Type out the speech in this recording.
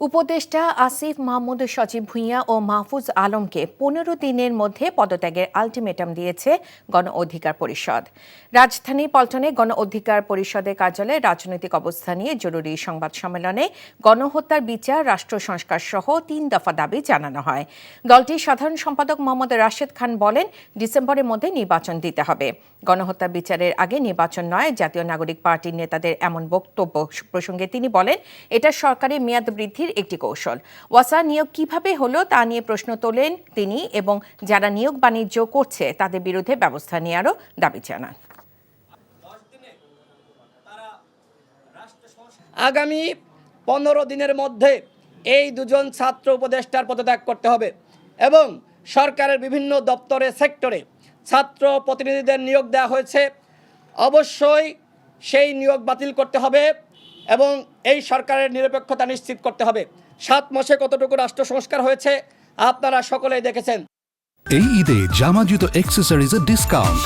উপদেষ্টা আসিফ মাহমুদ সজীব ভুঁইয়া ও মাহফুজ আলমকে 15 দিনের মধ্যে পদত্যাগের আলটিমেটাম দিয়েছে গণ অধিকার পরিষদ। রাজধানী পল্টনে গণ অধিকার পরিষদের কার্যালয়ে রাজনৈতিক অবস্থা নিয়ে জরুরি সংবাদ সম্মেলনে গণহত্যার বিচার, রাষ্ট্র সংস্কার সহ 3 দফা দাবি জানানো হয়। দলটির সাধারণ সম্পাদক মোহাম্মদ রাশেদ খান বলেন, ডিসেম্বরের মধ্যে নির্বাচন দিতে হবে। গণহত্যা বিচারের আগে নির্বাচন নয়, জাতীয় নাগরিক পার্টির নেতাদের এমন বক্তব্য প্রসঙ্গে তিনি বলেন, এটা সরকারের মেয়াদ বৃদ্ধির একটি কৌশল। ওয়াসা নিয়োগ কিভাবে হলো তা নিয়ে প্রশ্ন তোলেন তিনি এবং যারা নিয়োগ বাণিজ্য করছে তাদের বিরুদ্ধে ব্যবস্থা নেওয়ারও দাবি জানান। আগামী 15 দিনের মধ্যে এই দুজন ছাত্র উপদেষ্টার পদত্যাগ করতে হবে এবং সরকারের বিভিন্ন দপ্তরে সেক্টরে ছাত্র প্রতিনিধিদের নিয়োগ দেওয়া হয়েছে, অবশ্যই সেই নিয়োগ বাতিল করতে হবে এবং এই সরকারের নিরপেক্ষতা নিশ্চিত করতে হবে। 7 মাসে কতটুকু রাষ্ট্র সংস্কার হয়েছে আপনারা সকলেই দেখেছেন। এই ঈদে জামা জুতো অ্যাক্সেসরিজের ডিসকাউন্ট